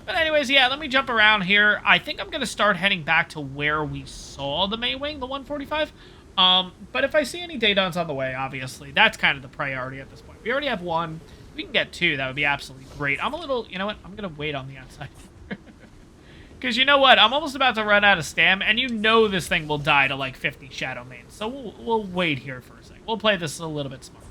But anyways, yeah, let me jump around here. I think I'm gonna start heading back to where we saw the Maywing, the 145. But if I see any Daedons on the way, obviously, that's kind of the priority at this point. We already have one. If we can get two, that would be absolutely great. I'm a little, you know what? I'm gonna wait on the outside. Because you know what? I'm almost about to run out of stam, and you know this thing will die to like 50 Shadow Mains. So we'll wait here for a second. We'll play this a little bit smart.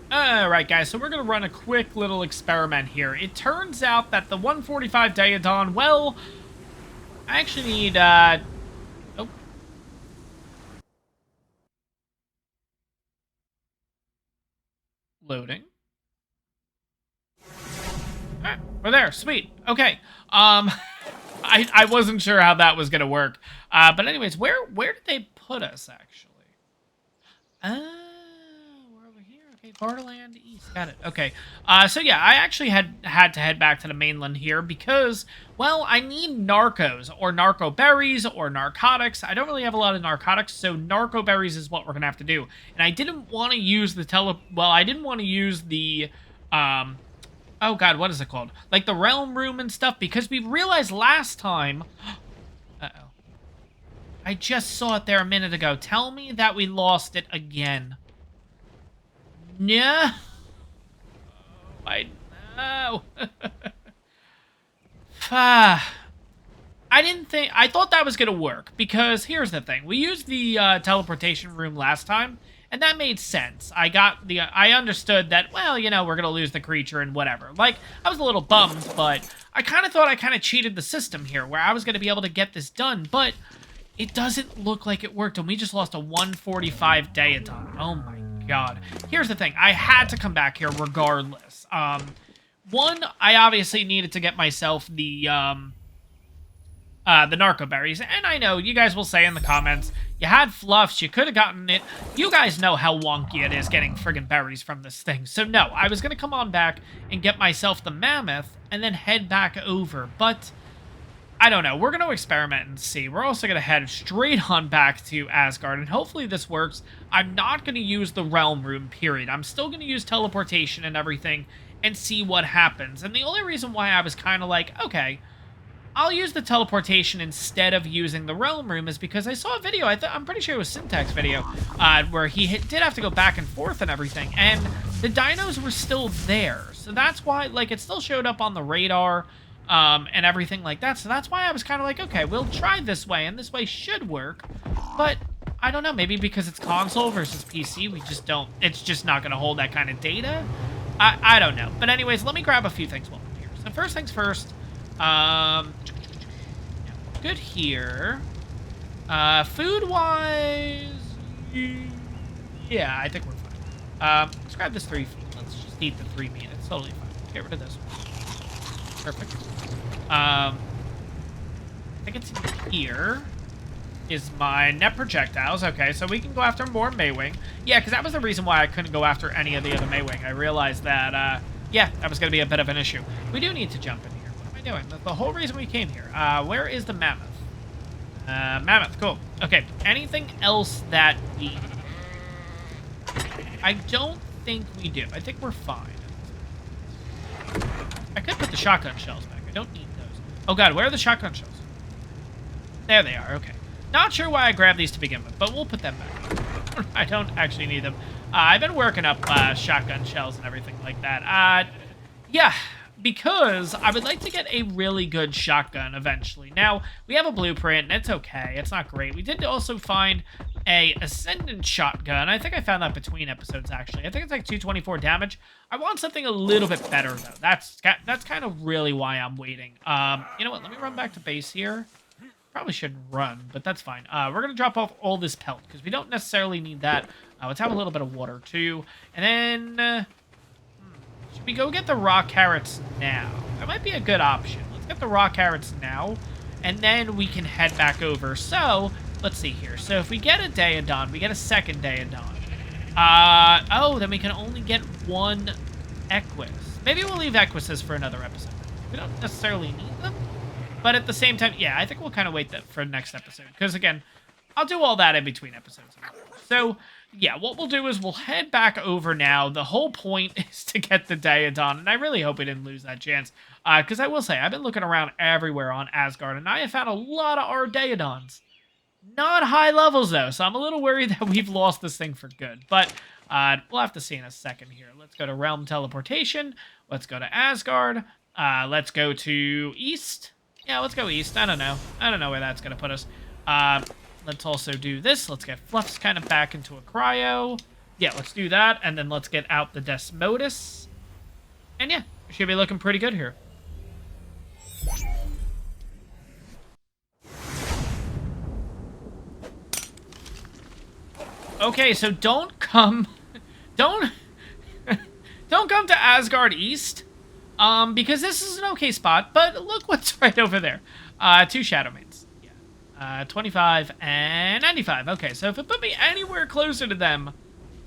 Alright, guys, so we're going to run a quick little experiment here. It turns out that the 145 Daedon, well, I actually need, oh. Loading. Alright, we're there. Sweet. Okay. I wasn't sure how that was gonna work. But anyways, where did they put us actually? We're over here. Okay, Borderland East. Got it. Okay. So yeah, I actually had to head back to the mainland here because, well, I need narcos or narco berries or narcotics. I don't really have a lot of narcotics, so narco berries is what we're gonna have to do. And I didn't want to use the I didn't want to use the oh god, what is it called? Like the realm room and stuff, because we realized last time... Uh-oh. I just saw it there a minute ago. Tell me that we lost it again. No. I know. I thought that was going to work, because here's the thing. We used the teleportation room last time, and that made sense. I understood that, well, you know, we're going to lose the creature and whatever. Like, I was a little bummed, but I kind of thought I kind of cheated the system here, where I was going to be able to get this done, but it doesn't look like it worked, and we just lost a 145 Daedon. Oh my god. Here's the thing. I had to come back here regardless. One, I obviously needed to get myself the narco berries, and I know you guys will say in the comments, you had fluffs, you could have gotten it. You guys know how wonky it is getting friggin' berries from this thing. So no, I was gonna come on back and get myself the mammoth and then head back over, but I don't know. We're gonna experiment and see. We're also gonna head straight on back to Asgard, and hopefully this works. I'm not gonna use the realm room, period. I'm still gonna use teleportation and everything and see what happens. And the only reason why I was kind of like, okay, I'll use the teleportation instead of using the realm room is because I saw a video, I'm pretty sure it was Syntax video, where he did have to go back and forth and everything, and the dinos were still there. So that's why, like, it still showed up on the radar, and everything like that. So that's why I was kind of like, okay, we'll try this way, and this way should work. But I don't know, maybe because it's console versus PC, it's just not going to hold that kind of data. I don't know. But anyways, let me grab a few things while I'm here. So first things first, good here. Food-wise, yeah, I think we're fine. Let's grab this 3 food. Let's just eat the 3 meat. It's totally fine. Let's get rid of this one. Perfect. I think it's here is my net projectiles. Okay, so we can go after more Maywing. Yeah, because that was the reason why I couldn't go after any of the other Maywing. I realized that, yeah, that was going to be a bit of an issue. We do need to jump in here. What am I doing? That's the whole reason we came here. Where is the mammoth? Mammoth, cool. Okay, anything else that we... I don't think we do. I think we're fine. I could put the shotgun shells back. I don't need those. Oh god, where are the shotgun shells? There they are, okay. Not sure why I grabbed these to begin with, but we'll put them back. I don't actually need them. I've been working up shotgun shells and everything like that. Yeah, because I would like to get a really good shotgun eventually. Now, we have a blueprint, and it's okay. It's not great. We did also find a Ascendant shotgun. I think I found that between episodes, actually. I think it's like 224 damage. I want something a little bit better, though. That's kind of really why I'm waiting. You know what? Let me run back to base here. Probably shouldn't run, but that's fine. We're going to drop off all this pelt, because we don't necessarily need that. Let's have a little bit of water, too. And then... should we go get the raw carrots now? That might be a good option. Let's get the raw carrots now, and then we can head back over. So, let's see here. So if we get a Daedon, we get a second Daedon. Oh, then we can only get one Equus. Maybe we'll leave Equises for another episode. We don't necessarily need them. But at the same time, yeah, I think we'll kind of wait for next episode. Because, again, I'll do all that in between episodes. So, yeah, what we'll do is we'll head back over now. The whole point is to get the Daedon. And I really hope we didn't lose that chance. Because I will say, I've been looking around everywhere on Asgard. And I have found a lot of our Daedons. Not high levels, though. So I'm a little worried that we've lost this thing for good. But we'll have to see in a second here. Let's go to Realm Teleportation. Let's go to Asgard. Let's go to East. Yeah, let's go East. I don't know. I don't know where that's going to put us. Let's also do this. Let's get Fluffs kind of back into a cryo. Yeah, let's do that. And then let's get out the Desmodus. And yeah, we should be looking pretty good here. Okay, so don't come to Asgard East, because this is an okay spot, but look what's right over there. 2 Shadow Mains. Yeah. 25 and 95. Okay, so if it put me anywhere closer to them,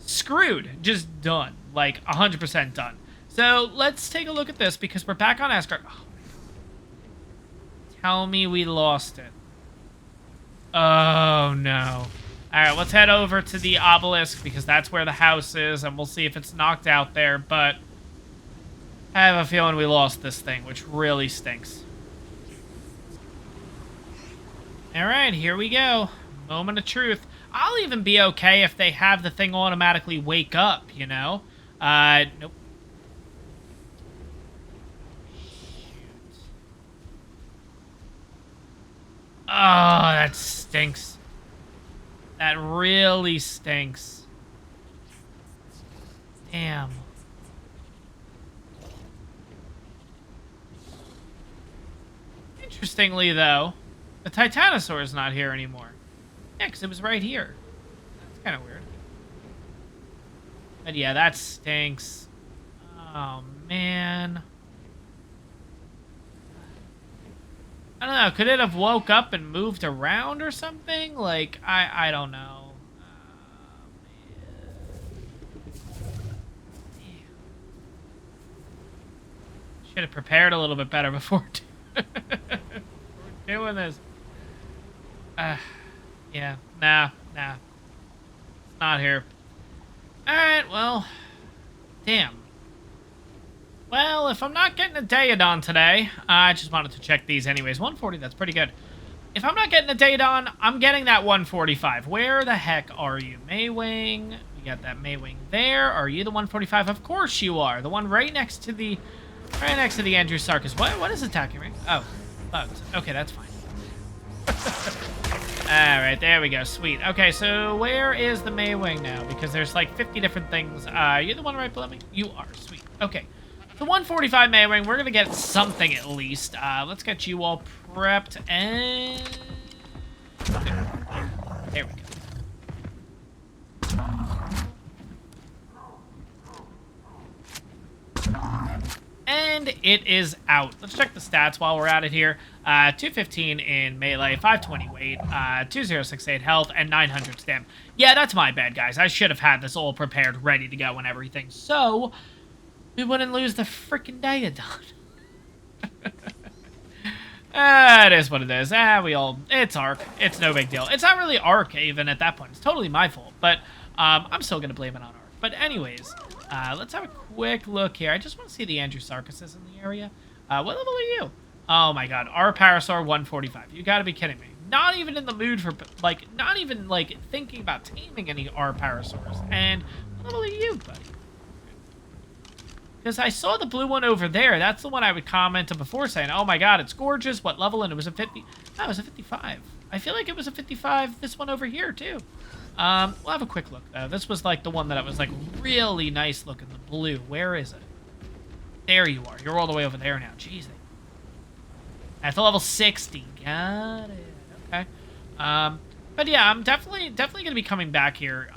screwed. Just done. Like, 100% done. So, let's take a look at this, because we're back on Asgard. Oh, tell me we lost it. Oh, no. Alright, let's head over to the obelisk, because that's where the house is, and we'll see if it's knocked out there, but I have a feeling we lost this thing, which really stinks. Alright, here we go. Moment of truth. I'll even be okay if they have the thing automatically wake up, you know? Nope. Oh, that stinks. That really stinks. Damn. Interestingly, though, the Titanosaur is not here anymore. Yeah, because it was right here. That's kind of weird. But yeah, that stinks. Oh, man. I don't know. Could it have woke up and moved around or something? Like, I don't know. Should have prepared a little bit better before doing this. Yeah. Nah. It's not here. Alright, well. Damn. Well, if I'm not getting a Daedon today, I just wanted to check these anyways. 140, that's pretty good. If I'm not getting a Daedon, I'm getting that 145. Where the heck are you? Maywing. You got that Maywing there. Are you the 145? Of course you are. The one right next to the Andrewsarchus. What is attacking me? Oh, bugs. Okay, that's fine. Alright, there we go. Sweet. Okay, so where is the Maywing now? Because there's like 50 different things. You're the one right below me? You are. Sweet. Okay. The 145 Maywing, we're going to get something at least. Let's get you all prepped and... There we go. And it is out. Let's check the stats while we're at it here. 215 in melee, 520 weight, 2068 health, and 900 stam. Yeah, that's my bad, guys. I should have had this all prepared, ready to go and everything. So... we wouldn't lose the freaking Daedon. It is what it is. It's ARK. It's no big deal. It's not really ARK even at that point. It's totally my fault. But I'm still going to blame it on ARK. But anyways, let's have a quick look here. I just want to see the Andrewsarchus in the area. What level are you? Oh my god. Our Parasaur 145. You got to be kidding me. Not even in the mood for, like, not even, like, thinking about taming any R Parasaurs. And what level are you, buddy? Because I saw the blue one over there. That's the one I would comment on before saying, oh my god, it's gorgeous. What level? And it was a 50. No, it was a 55. I feel like it was a 55. This one over here, too. We'll have a quick look, though. This was, like, the one that I was, like, really nice looking. The blue. Where is it? There you are. You're all the way over there now. Jeez. At the level 60. Got it. Okay. But yeah, I'm definitely going to be coming back here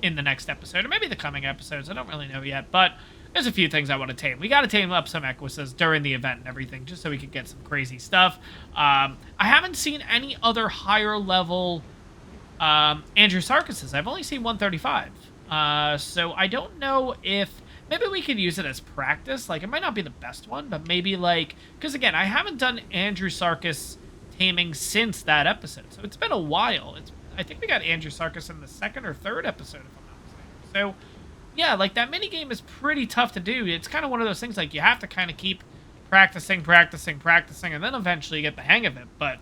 in the next episode. Or maybe the coming episodes. I don't really know yet. But... there's a few things I want to tame. We got to tame up some Equises during the event and everything, just so we could get some crazy stuff. I haven't seen any other higher level Andrew Sarkis's. I've only seen 135. So I don't know if... Maybe we could use it as practice. Like, it might not be the best one, but maybe, like... Because, again, I haven't done Andrew Sarkis taming since that episode. So it's been a while. I think we got Andrew Sarkis in the second or third episode, if I'm not mistaken. So, yeah, like, that minigame is pretty tough to do. It's kind of one of those things, like, you have to kind of keep practicing, and then eventually you get the hang of it. But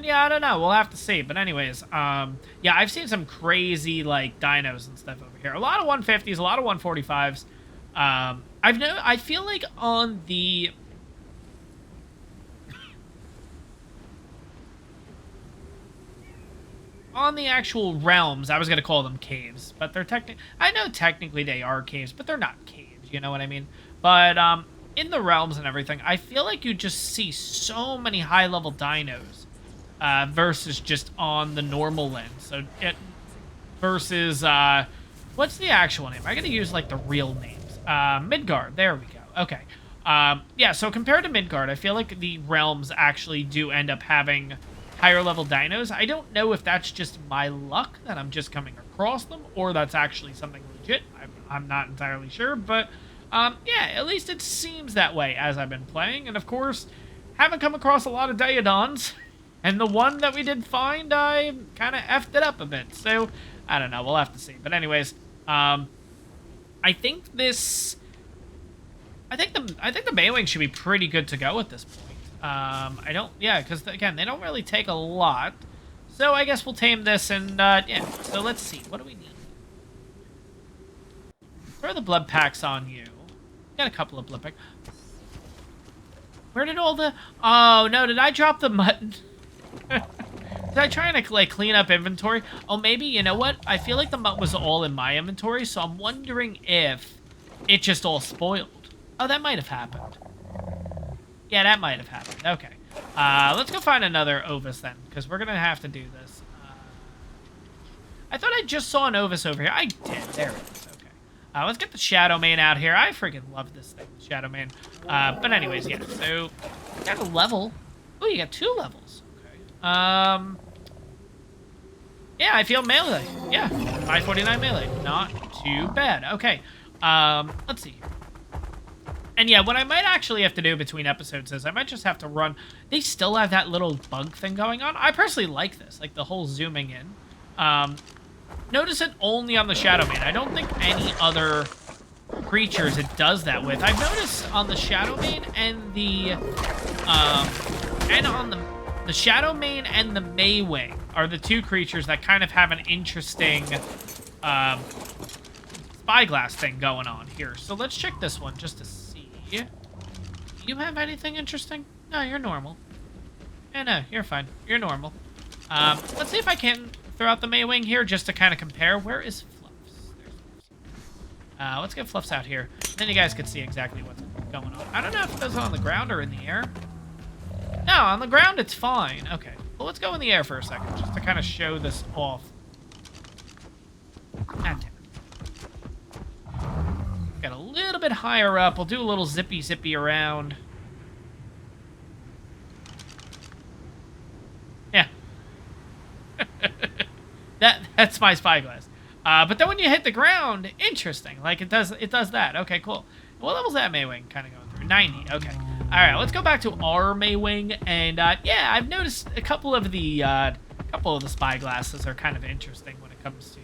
yeah, I don't know. We'll have to see. But anyways, yeah, I've seen some crazy, like, dinos and stuff over here. A lot of 150s, a lot of 145s. I feel like on the... on the actual realms, I was going to call them caves, but they're I know technically they are caves, but they're not caves, you know what I mean? But, in the realms and everything, I feel like you just see so many high-level dinos, versus just on the normal lens. So, versus, what's the actual name? I gotta use, like, the real names. Midgard, there we go. Okay. Yeah, so compared to Midgard, I feel like the realms actually do end up having higher level dinos. I don't know if that's just my luck that I'm just coming across them, or that's actually something legit. I'm not entirely sure, but yeah, at least it seems that way as I've been playing. And of course, haven't come across a lot of Diodons, and the one that we did find, I kind of effed it up a bit. So I don't know. We'll have to see. But anyways, I think this. I think the Maywing should be pretty good to go at this point. Yeah, because, again, they don't really take a lot. So I guess we'll tame this, and, yeah. So let's see. What do we need? Throw the blood packs on you. Got a couple of blood packs. Where did all the... Oh, no, did I drop the mutton? Did I try and, like, clean up inventory? Oh, maybe, you know what? I feel like the mutt was all in my inventory, so I'm wondering if it just all spoiled. Oh, that might have happened. Yeah, that might have happened. Okay. Let's go find another Ovis then, because we're going to have to do this. I thought I just saw an Ovis over here. I did. There it is. Okay. Let's get the Shadow Mane out here. I freaking love this thing, the Shadow Mane. But anyways, yeah. So, got a level. Oh, you got 2 levels. Okay. Yeah, I feel melee. Yeah, 549 melee. Not too bad. Okay. Let's see here. And yeah, what I might actually have to do between episodes is I might just have to run. They still have that little bug thing going on. I personally like this, like the whole zooming in. Notice it only on the Shadow Mane. I don't think any other creatures it does that with. I've noticed on the Shadow Mane and the Shadow Mane and the Maywing are the 2 creatures that kind of have an interesting spyglass thing going on here. So let's check this one just to see. Do you have anything interesting? No, you're normal. Yeah, no, you're fine. You're normal. Let's see if I can throw out the Maywing here just to kind of compare. Where is Fluffs? There's Fluffs. Let's get Fluffs out here. Then you guys can see exactly what's going on. I don't know if it goes on the ground or in the air. No, on the ground it's fine. Okay. Well, let's go in the air for a second just to kind of show this off. Ah, damn it. Get a little bit higher up. We'll do a little zippy around. Yeah. That's my spyglass. But then when you hit the ground, interesting. Like it does that. Okay, cool. What level's that Maywing kind of going through? 90. Okay. All right, let's go back to our Maywing, and yeah, I've noticed a couple of the spyglasses are kind of interesting when it comes to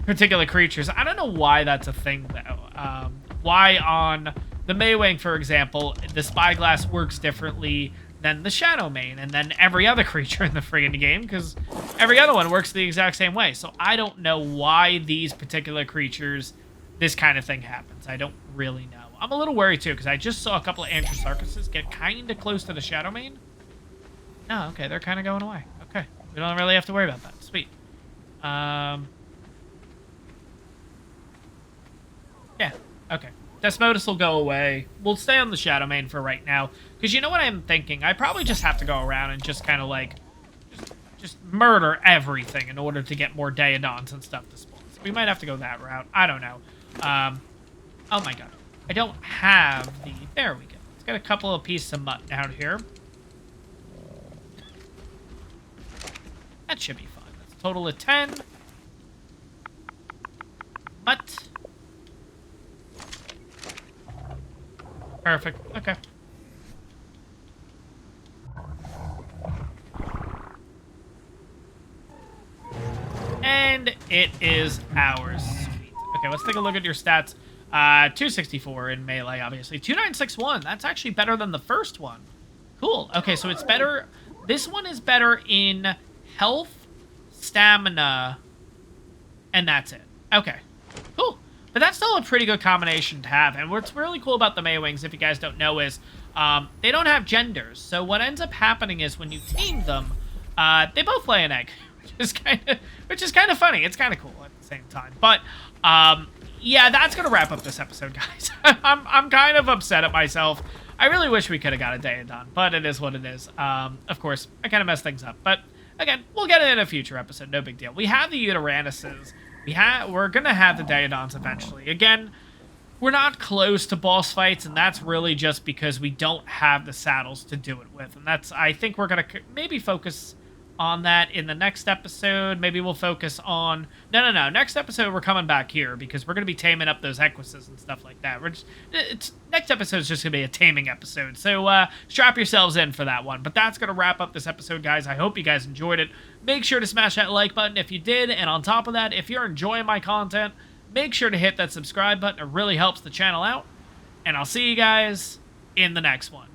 particular creatures. I don't know why that's a thing, though. Why on the Maywing, for example, the spyglass works differently than the Shadow Mane, and then every other creature in the friggin' game, because every other one works the exact same way. So I don't know why these particular creatures, this kind of thing happens. I don't really know. I'm a little worried, too, because I just saw a couple of Androsarchuses get kind of close to the Shadow Mane. No, okay, they're kind of going away. Okay, we don't really have to worry about that. Sweet. Yeah, okay. Desmodus will go away. We'll stay on the Shadow Mane for right now. Because you know what I'm thinking? I probably just have to go around and just kind of like... Just murder everything in order to get more Daedons and stuff to spawn. So we might have to go that route. I don't know. Oh my god. I don't have the... There we go. Let's get a couple of pieces of mutton out here. Total of 10. Mutt. Perfect. Okay. And it is ours. Sweet. Okay, let's take a look at your stats. 264 in melee, obviously. 2961. That's actually better than the first one. Cool. Okay, so it's better. This one is better in health, stamina, and that's it. Okay. Cool. But that's still a pretty good combination to have. And what's really cool about the Maywings, if you guys don't know, is they don't have genders. So what ends up happening is when you tame them, they both lay an egg, which is kind of funny. It's kind of cool at the same time. But yeah, that's gonna wrap up this episode, guys. I'm kind of upset at myself. I really wish we could have got a Daedon, but it is what it is. Of course, I kind of messed things up. But again, we'll get it in a future episode. No big deal. We have the Utaranuses. We're gonna have the Daedons eventually. Again, we're not close to boss fights, and that's really just because we don't have the saddles to do it with. And I think we're gonna maybe focus on that in the next episode. Maybe we'll focus on... No. Next episode, we're coming back here because we're going to be taming up those Equises and stuff like that. Next episode is just going to be a taming episode. So strap yourselves in for that one. But that's going to wrap up this episode, guys. I hope you guys enjoyed it. Make sure to smash that like button if you did. And on top of that, if you're enjoying my content, make sure to hit that subscribe button. It really helps the channel out. And I'll see you guys in the next one.